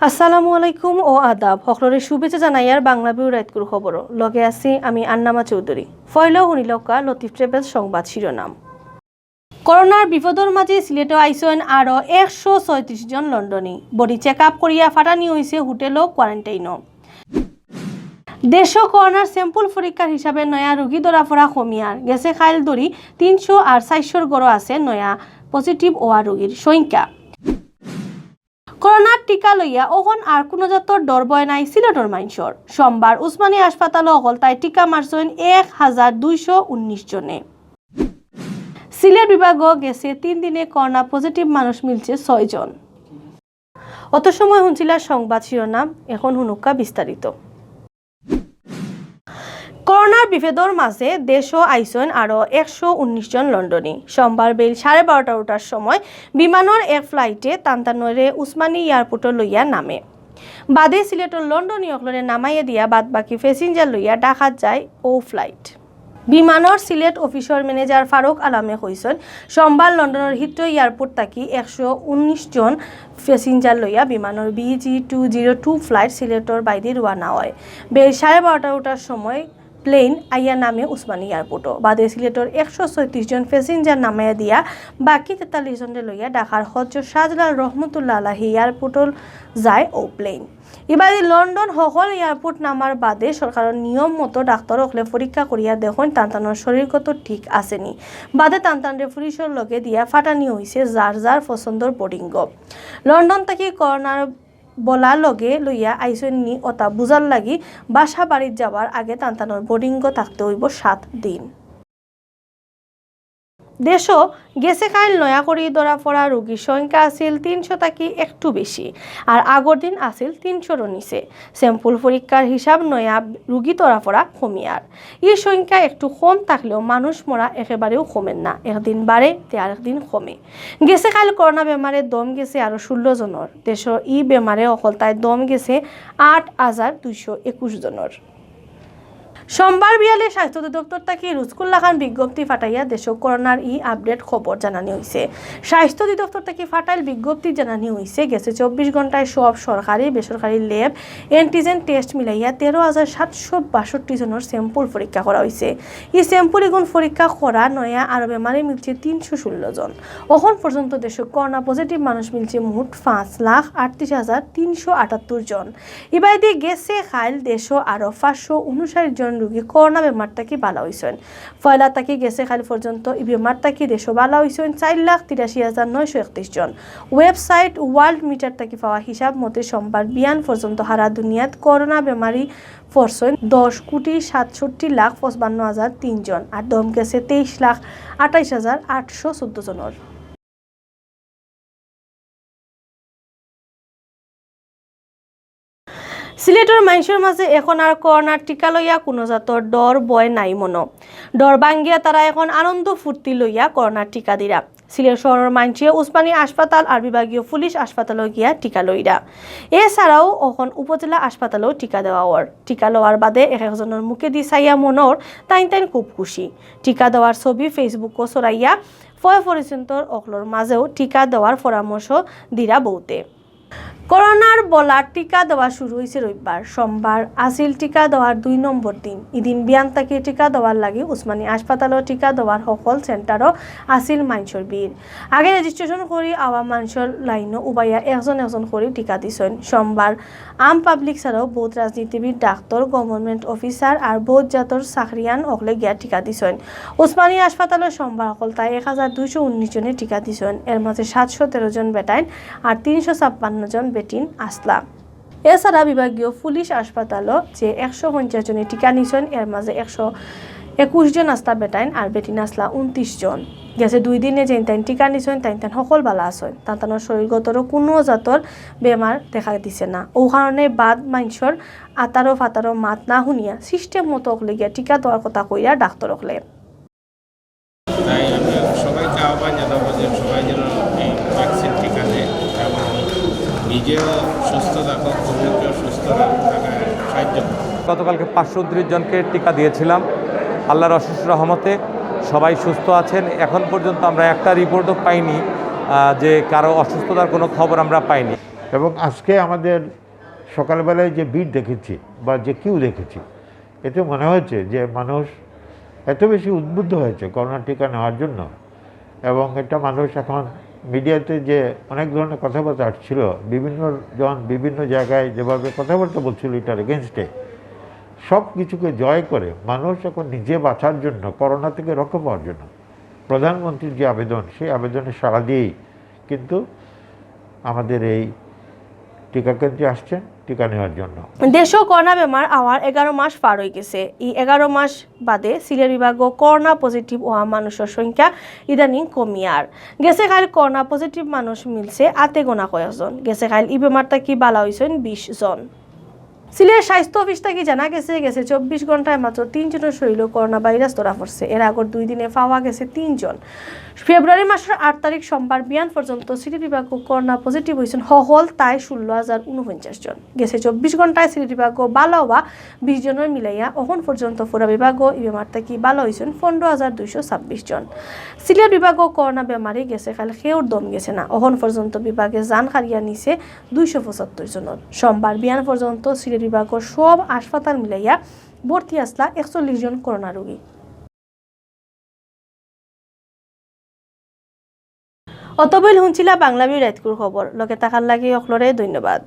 আসসালামু আলাইকুম ও আদাব সকলরে শুভেচ্ছা জানাই আর বাংলাভিউ রাইতকুর খবর লগে আছি আমি আন্নামা চৌধুরী ফয়লো হুনিলকা লতিফ ট্রেভেলস সংবাদ শিরোনাম করোনার বিপদর মাঝে সিলেটে আইসেন আরও 136 জন লন্ডনী বডি চেক আপ করিয়া ফাটানি হয়েছে হোটেল ও কোয়ারেন্টাইনও দেশ করোনার স্যাম্পল পরীক্ষার হিসাবে নয়া রোগী ধরা পড়া কমিয়ার গেছে খাইল দরি 300 আর 400 গড় আছে নয়া পজিটিভ ওয়া রোগীর সংখ্যা করোনার টিকা লইয়া ওখন আর কোনো জাতর ডর ভয় নাই সিলেটর মাইনসর সোমবার উসমানী হাসপাতাল অকলতায় টিকা মারছেন 1219 জনে সিলেট বিভাগ গেছে 3 দিনে করোনা পজিটিভ মানুষ মিলছে 6 জন অত সময় শুনছিলা সংবাদ শিরোনাম এখন হুনুকা বিস্তারিত করোনার বিপদের মাঝে দেশ আইসেন আরও 119 জন লন্ডনী সোমবার বেল 12:30টার সময় বিমানের এক ফ্লাইটে তান্তানরে উসমানী এয়ারপোর্টে লইয়া নামে বাদে সিলেটর লন্ডনী অকলরে নামাইয়া দিয়া বাদ বাকি প্যাসেঞ্জার লইয়া ঢাকা যায় ও ফ্লাইট বিমানের সিলেট অফিসর ম্যানেজার ফারুক আলমে কইছেন সোমবার লন্ডনের হিথ্রো এয়ারপোর্ট থাকি 119 জন প্যাসেঞ্জার লইয়া বিমানের BG202 ফ্লাইট সিলেটর বাইরে রওনা হয় বেল 12:30টার সময় প্লেন আইয়া নামে উসমানী এয়ারপোর্টও বাদে সিলেটর 136 জন প্যাসেঞ্জার নামাইয়া দিয়া বাকি 43 জনের লইয়া ঢাকার হজরত শাহজালাল রহমতুল্লাহ আলাইহি এয়ারপোর্টল যায় ও প্লেন এবারে লন্ডন সকল এয়ারপোর্ট নামার বাদে সরকারের নিয়ম মতো ডাক্তার হলে পরীক্ষা করিয়া দেখুন তান্তানোর শরীরগত ঠিক আসেনি বাদে তান্তানরে পুলিশের লগে দিয়া ফাটানি হয়েছে যার যার পছন্দর বোর্ডিংগ লন্ডন থেকে করোনার বলা লগে লইয়া আইসনি ওটা বুঝার লাগি বাসা বাড়ির যাওয়ার আগে তান্তানোর বোর্ডিংগ থাকতে হইব 7 দিন দেশ গেছে খাইল নয়া করি ধরা পড়া রোগীর সংখ্যা আছিল 300 থাকি একটু বেশি আর আগর দিন আছিল 300 নিচে স্যাম্পল পরীক্ষার হিসাব নয়া রোগী ধরা পড়া কমিয়ার এই সংখ্যা একটু কম থাকলেও মানুষ মরা একেবারেও কমেন না একদিন বাড়ে তে আরেকদিন কমে গেছে খাইল করোনা বেমারে দম গেছে আরো 16 জনের দেশের ই বেমারে অকলতায় দম গেছে 8221 জনের সোমবার বিয়ালে স্বাস্থ্য অধিদপ্তর থেকে রুজকুল্লাহ খান বিজ্ঞপ্তি ফাটাইয়া দেশক করোনার আপডেট খবর জানানি হয়েছে স্বাস্থ্য অধিদপ্তর থেকে ফাটাইল বিজ্ঞপ্তি জানানি হয়েছে গেছে 24 ঘন্টায় সব সরকারি বেসরকারি ল্যাব অ্যান্টিজেন টেস্ট মিলাইয়া 13,762 জনের স্যাম্পল পরীক্ষা করা হয়েছে এই স্যাম্পল এগুন পরীক্ষা করা নয়া আর বেমারে মিলছে 316 জন এখন পর্যন্ত দেশক করোনা পজিটিভ মানুষ মিলছে মোট 5,38,378 জন এবার দিয়ে গেছে খাইল দেশ আরও 559 জন রোগী করোনা বেমার থাকি বালা হয়েছেন ফয়লা থাকি গেছে খালি পর্যন্ত এই বেমার থাকি দেশ বালা হয়েছেন 4,83,931 জন ওয়েবসাইট ওয়ার্ল্ড মিটার থাকি পাওয়া হিসাব মতে সোমবার বিয়ান পর্যন্ত হারা দুনিয়াত করোনা বেমারি পড়ছেন 10,67,55,003 জন আর দম গেছে 23,28,814 জনের সিলেটর মানুষের মাঝে এখন আর করোনার টিকা লইয়া কোনো জাতর ডর ভয় নাই মনো ডর ভাঙ্গিয়া তারা এখন আনন্দ ফুর্তি লইয়া করোনার টিকা দিরা সিলেট শহরের মানুষে উসমানী হাসপাতাল আর বিভাগীয় পুলিশ হাসপাতালে গিয়া টিকা লইরা এছাড়াও এখন উপজেলা হাসপাতালেও টিকা দেওয়া ওর টিকা লওয়ার বাদে একজনের মুখে দি চাইয়া মনোর তাইন খুব খুশি টিকা দেওয়ার ছবি ফেসবুকও ছড়াইয়া পরিচিন্তর অকলর মাঝেও টিকা দেওয়ার পরামর্শ দিরা বউতে করোনার বলার টিকা দেওয়া শুরু হয়েছে রবিবার সোমবার আসিল টিকা দেওয়ার 2 নম্বর দিন এদিন বিয়ান থেকে টিকা দেওয়ার লাগে উসমানী হাসপাতালও টিকা দেওয়ার সকল সেন্টারও আসিল মানুষের ভিড় আগে রেজিস্ট্রেশন করি আওয়া মানুষের লাইনও উবাইয়া একজন করে টিকা দিছেন সোমবার আম পাবলিক ছাড়াও বহুত রাজনীতিবিদ ডাক্তার গভর্নমেন্ট অফিসার আর বহুত জাতর চাকরিয়ান অকলে গিয়া টিকা দিছেন উসমানী হাসপাতালের সোমবার অকলতায় 1,219 জনে টিকা দিছেন এর মাঝে 713 জন বেটাইন আর 356 জন বেটিন আসলা এছাড়া বিভাগীয় পুলিশ হাসপাতালও যে 150 জনে টিকা নিছেন এর মাঝে 121 জন আসলা বেটাইন আর বেটিন আসলা 29 জন গেছে 2 দিনে যে টিকা নিছেন তাইন সকল বালা আছেন তান্তানোর শরীরগতরও কোনো জাতর বেমার দেখা দিছে না ও কারণে বাদ মানুষের আতারো ফাতারো মাত না শুনিয়া সিস্টেম মতো অকলে গিয়া টিকা দেওয়ার কথা কইরা ডাক্তার অকলে তাই আমি সবাইকে আহ্বান জানাবো যে সবাই যেন এই ভ্যাকসিন টিকা নেয় এবং নিজেও সুস্থ থাকো অন্যকেও সুস্থ থাকায় সাহায্য করো গতকালকে 529 জনকে টিকা দিয়েছিলাম আল্লাহর অশেষ রহমতে সবাই সুস্থ আছেন এখন পর্যন্ত আমরা একটা রিপোর্টও পাইনি যে কারো অসুস্থতার কোনো খবর আমরা পাইনি এবং আজকে আমাদের সকালবেলায় যে ভিড় দেখেছি বা যে কিউ দেখেছি, এতে মনে হয়েছে যে মানুষ এত বেশি উদ্বুদ্ধ হয়েছে করোনা টিকা নেওয়ার জন্য। এবং এটা মানুষ এখন মিডিয়াতে যে অনেক ধরনের কথাবার্তা আসছিল, বিভিন্ন জন বিভিন্ন জায়গায় যেভাবে কথাবার্তা বলছিল এটার এগেনস্টে, সব কিছুকে জয় করে মানুষ এখন নিজে বাঁচার জন্য, করোনা থেকে রক্ষা পাওয়ার জন্য প্রধানমন্ত্রীর যে আবেদন, সেই আবেদনে সাড়া দিয়েই কিন্তু আমাদের এই টিকা কেন্দ্রে আসছেন টিকা নেওয়ার জন্য। দেশও করোনা বেমার আওয়ার 11 মাস পার হয়ে গেছে। এই 11 মাস বাদে সিলেট বিভাগও করোনা পজিটিভ হওয়া মানুষের সংখ্যা ইদানিং কমিয়ার গেছে। খাইল করোনা পজিটিভ মানুষ মিলছে আতে গোনা কয়েকজন। গেছে খাইল ই বেমারটা কি বালা হয়েছেন 20 জন। সিলেট স্বাস্থ্য অফিস থেকে জানা গেছে 24 ঘন্টায় মাত্র 3 জনের শরীরে করোনা ভাইরাস ধরা পড়ছে। এর আগর 2 দিনে পাওয়া গেছে 3 জন। ফেব্রুয়ারি মাসের 8 তারিখ সোমবার বিয়ান পর্যন্ত সিলেট বিভাগ করোনা পজিটিভ হয়েছেন হল তাই 16,049 জন। গেছে 24 ঘন্টায় সিলেট বিভাগ ভালো হওয়া 20 জনের মিলাইয়া এখন পর্যন্ত পুরা বিভাগ এই বেমার থেকে ভালো হয়েছেন 15,226 জন। সিলেট বিভাগ করোনা বেমারে গেছে খালি খেউর দম গেছে না। এখন পর্যন্ত বিভাগে জান হারিয়া নিছে 275 জনের। সোমবার বিয়ান পর্যন্ত সিলেট বিভাগের সব হাসপাতাল মিলাইয়া ভর্তি আসলা 41 জন করোনা রোগী। অতবিল হুঁচিলা বাংলাভিউ রাইতকুর খবর লগে থাকার লাগি অকলরে ধন্যবাদ।